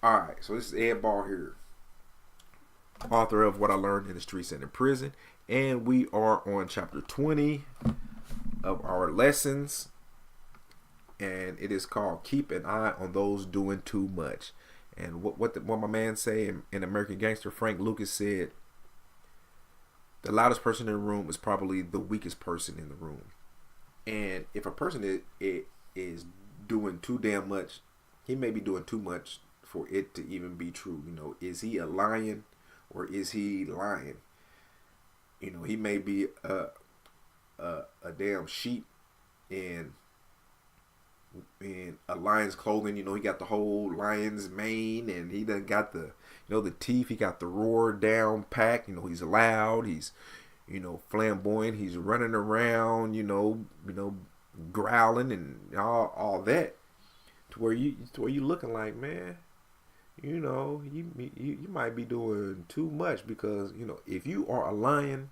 Alright, so this is Ed Ball here, author of What I Learned in the Streets and in Prison. And we are on chapter 20 of our lessons. And it is called Keep an Eye on Those Doing Too Much. And what my man say in American Gangster, Frank Lucas said, the loudest person in the room is probably the weakest person in the room. And if a person is doing too damn much, he may be doing too much for it to even be true. You know, is he a lion or is he lying? You know, he may be a damn sheep in a lion's clothing. You know, he got the whole lion's mane, and he done got the, the teeth. He got the roar down pack. You know, he's loud. He's, flamboyant. He's running around. Growling and all that, to where you looking like, man, you might be doing too much, because if you are a lion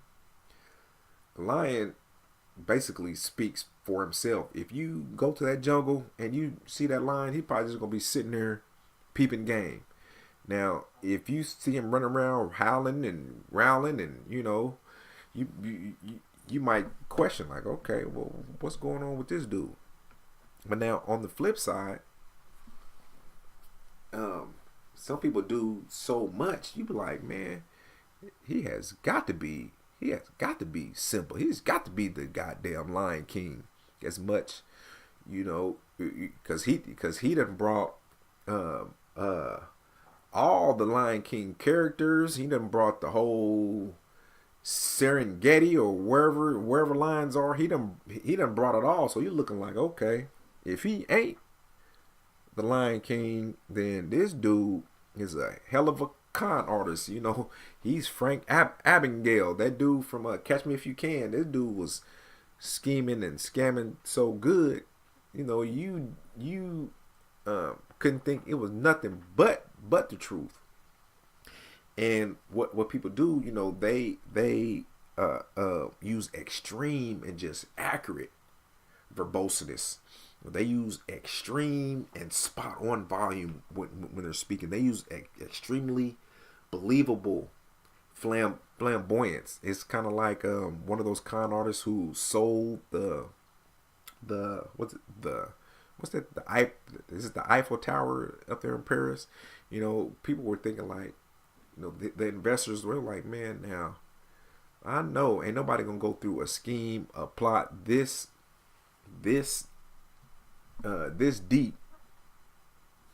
basically speaks for himself. If you go to that jungle and you see that lion, he probably just gonna be sitting there peeping game. Now, if you see him running around howling and growling, and you might question, like, okay, well, what's going on with this dude? But now on the flip side, some people do so much, you be like, man, he has got to be simple. He's got to be the goddamn Lion King as much, because he done brought all the Lion King characters. He done brought the whole Serengeti, or wherever lions are. He done brought it all. So you're looking like, okay, if he ain't the Lion King, then this dude is a hell of a con artist. He's Frank Abagnale, that dude from Catch Me If You Can. This dude was scheming and scamming so good, you couldn't think it was nothing but the truth. And what people do, they use extreme and just accurate verboseness. They use extreme and spot on volume when they're speaking. They use extremely believable flamboyance. It's kind of like one of those con artists who sold the Eiffel Tower up there in Paris. People were thinking like, the investors were like, man, now I know ain't nobody gonna go through a scheme, a plot this deep,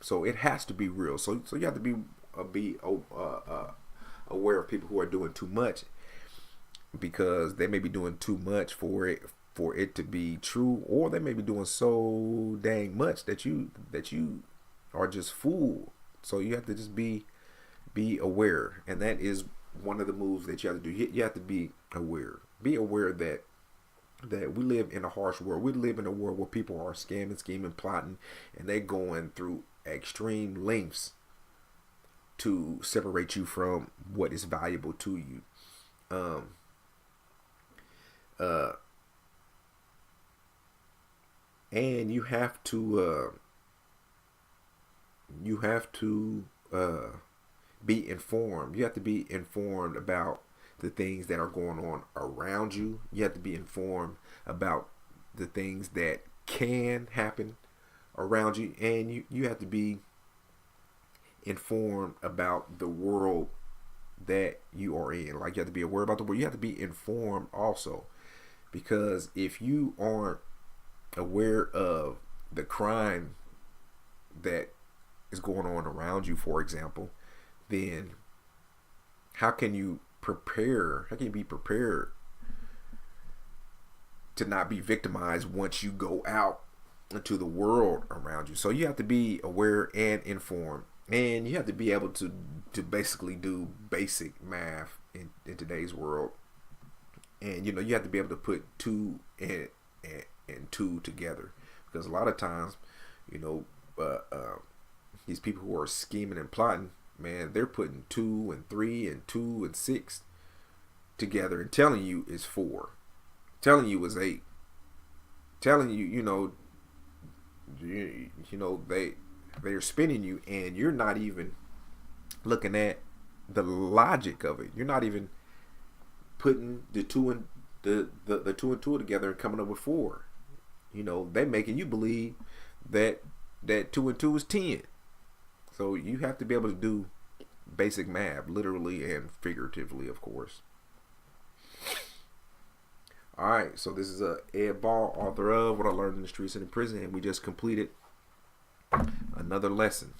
so it has to be real. So you have to be aware of people who are doing too much, because they may be doing too much for it to be true, or they may be doing so dang much that you are just fooled. So you have to just be aware, and that is one of the moves that you have to do. You have to be aware. Be aware that we live in a harsh world. We live in a world where people are scamming, scheming, plotting, and they're going through extreme lengths to separate you from what is valuable to you. And you have to be informed. You have to be informed about the things that are going on around you. You have to be informed about the things that can happen around you, and you have to be informed about the world that you are in. Like, you have to be aware about the world. You have to be informed also, because if you aren't aware of the crime that is going on around you, for example, then how can you be prepared to not be victimized once you go out into the world around you? So you have to be aware and informed, and you have to be able to basically do basic math in today's world. And you have to be able to put two and two together, because a lot of times these people who are scheming and plotting, man, they're putting 2 and 3 and 2 and 6 together and telling you it's 4, telling you it's 8, telling you, they They're spinning you, and you're not even looking at the logic of it. You're not even putting the two and the two and two together and coming up with four. You know, they're making you believe that 2 and 2 is 10. So you have to be able to do basic math, literally and figuratively, of course. All right, so this is Ed Ball, author of What I Learned in the Streets and in Prison, and we just completed another lesson.